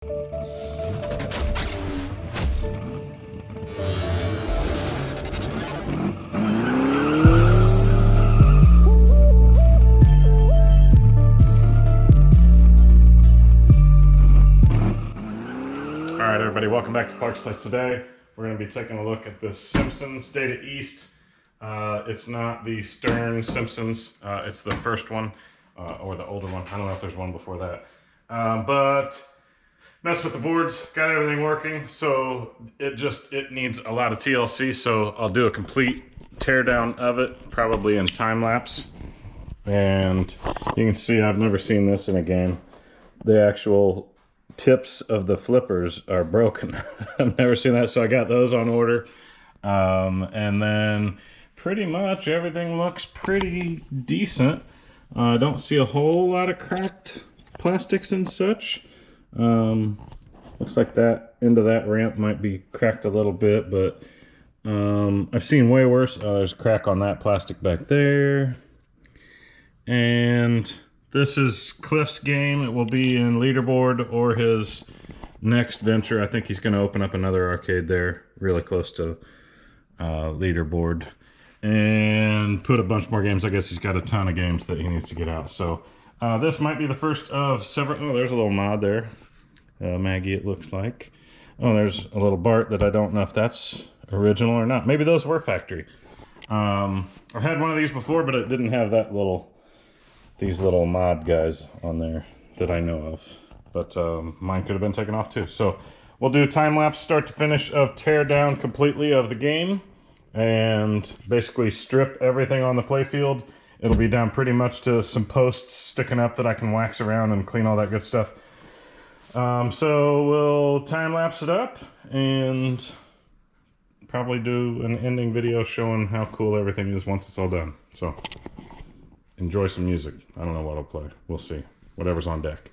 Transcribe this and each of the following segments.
Alright everybody, welcome back to Clark's Place. Today we're going to be taking a look at the Simpsons Data East. It's not the Stern Simpsons, it's the first one, or the older one. I don't know if there's one before that. But messed with the boards, got everything working, so it needs a lot of TLC, so I'll do a complete teardown of it, probably in time lapse. And you can see I've never seen this in a game. The actual tips of the flippers are broken. I've never seen that, so I got those on order. And then pretty much everything looks pretty decent. I don't see a whole lot of cracked plastics and such. Looks like that end of that ramp might be cracked a little bit, but I've seen way worse. There's a crack on that plastic back there. And this is Cliff's game. It will be in Leaderboard or his next venture. I think he's going to open up another arcade there really close to Leaderboard and put a bunch more games. I guess he's got a ton of games that he needs to get out. So this might be the first of several. Oh, there's a little mod there. Maggie, it looks like. Oh, there's a little Bart that I don't know if that's original or not. Maybe those were factory. I've had one of these before, but it didn't have that these little mod guys on there that I know of, but mine could have been taken off too. So we'll do time lapse start to finish of teardown completely of the game and basically strip everything on the playfield. It'll be down pretty much to some posts sticking up that I can wax around and clean all that good stuff. So we'll time lapse it up and probably do an ending video showing how cool everything is once it's all done. So enjoy some music. I don't know what I'll play. We'll see. Whatever's on deck.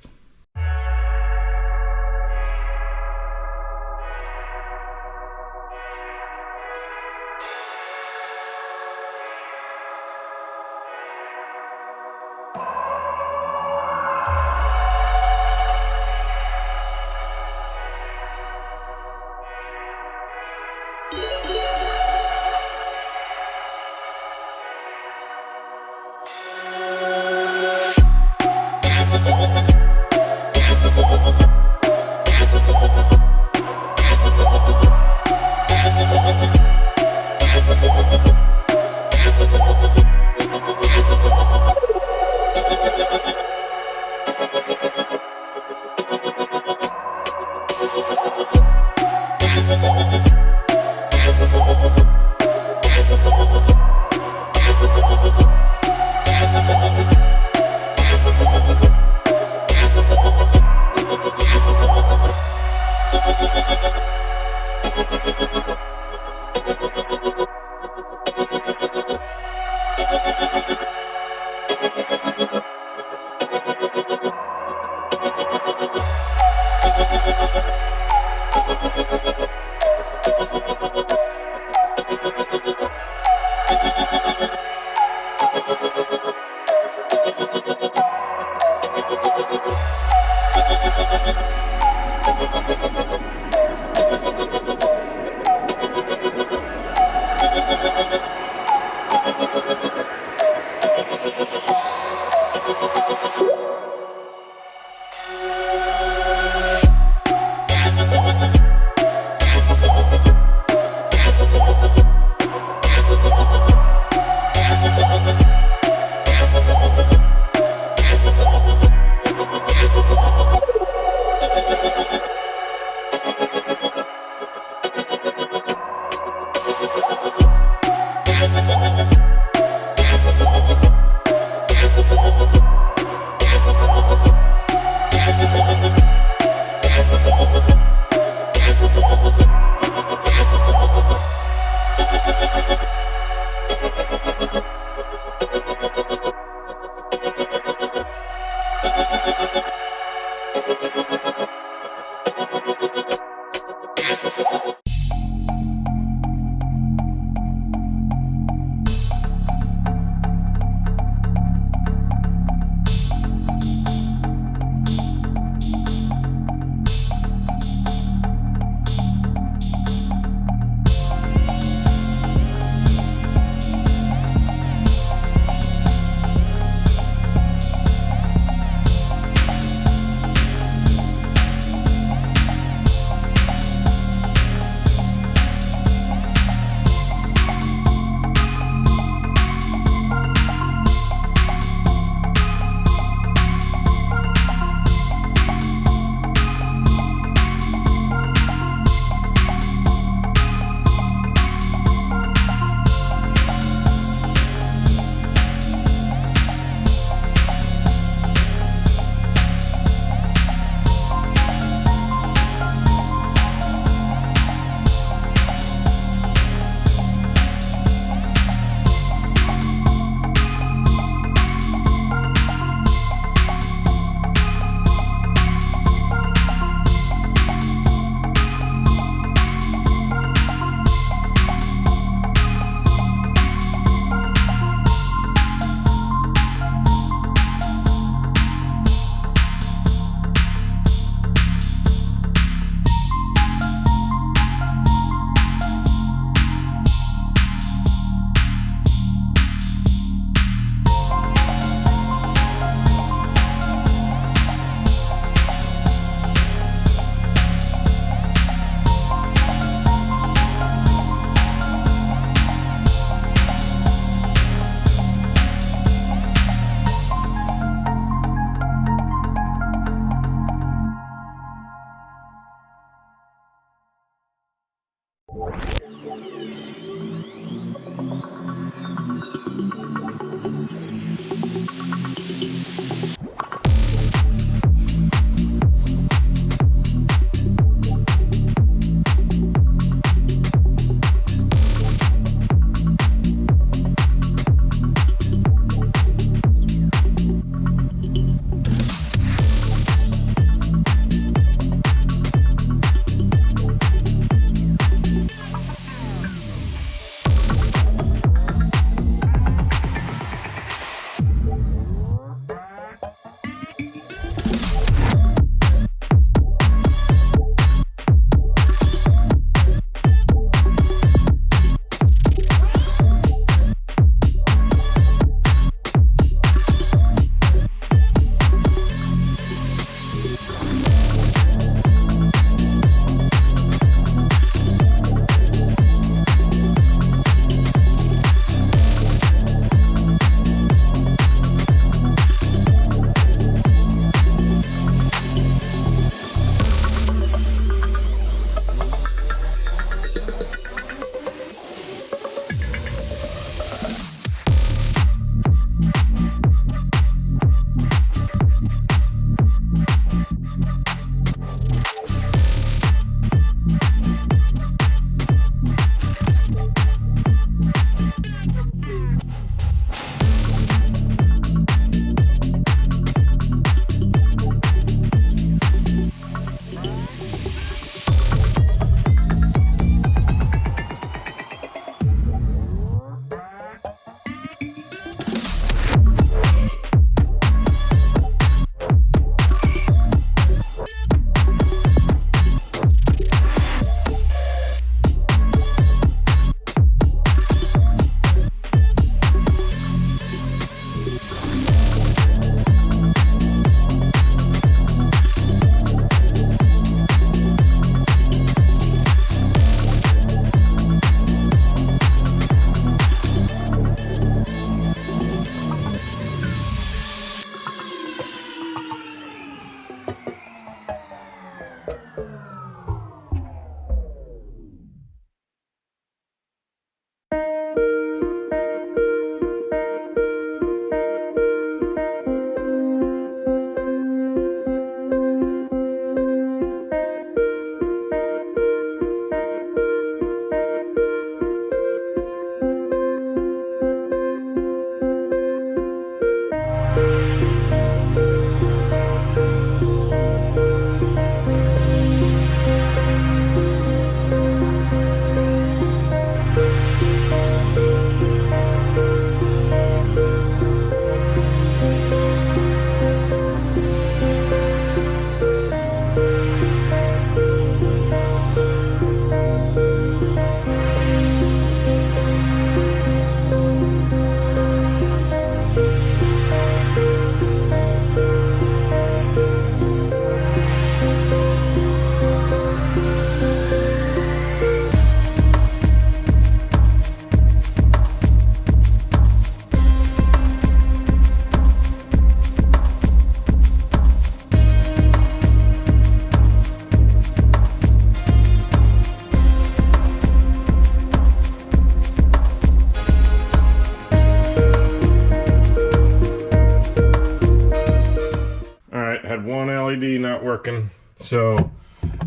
LED not working. So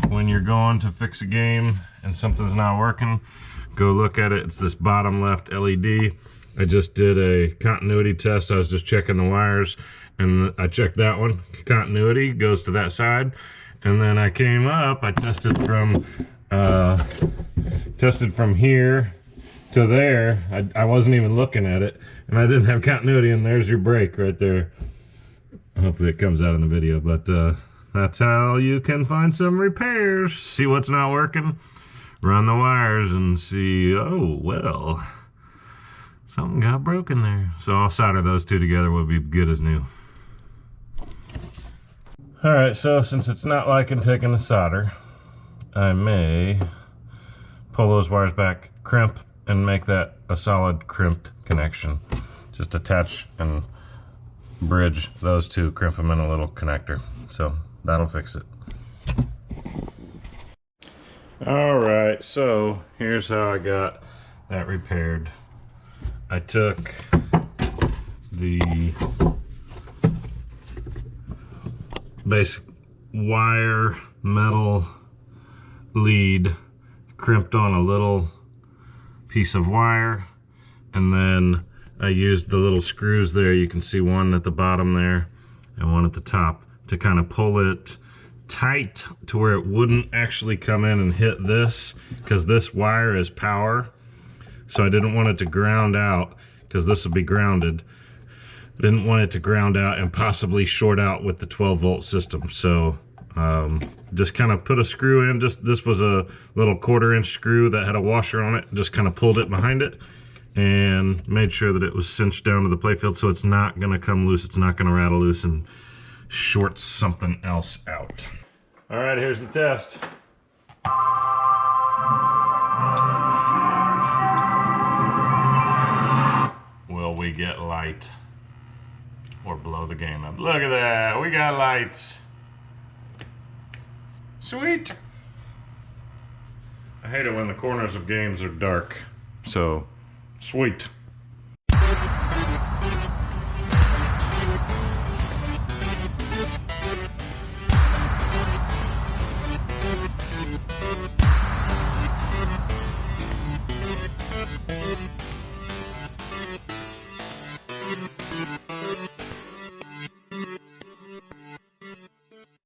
when you're going to fix a game and something's not working, go look at it. It's this bottom left LED. I just did a continuity test. I was just checking the wires and I checked that one. Continuity goes to that side. And then I came up, I tested from here to there. I wasn't even looking at it and I didn't have continuity, and there's your break right there. Hopefully it comes out in the video, but that's how you can find some repairs. See what's not working, run the wires and see, oh, well, something got broken there. So I'll solder those two together, we'll be good as new. All right, so since it's not liking taking the solder, I may pull those wires back, crimp, and make that a solid crimped connection. Just attach and bridge those two, crimp them in a little connector. So that'll fix it. All right, Alright, so here's how I got that repaired. I took the basic wire metal lead, crimped on a little piece of wire, and then I used the little screws there. You can see one at the bottom there and one at the top to kind of pull it tight to where it wouldn't actually come in and hit this, because this wire is power. So I didn't want it to ground out, because this would be grounded. Didn't want it to ground out and possibly short out with the 12-volt system. So just kind of put a screw in. This was a little 1/4-inch screw that had a washer on it. Just kind of pulled it behind it and made sure that it was cinched down to the playfield, so it's not going to come loose. It's not going to rattle loose and short something else out. All right, here's the test. Will we get light or blow the game up? Look at that, we got lights. Sweet. I hate it when the corners of games are dark, so sweet.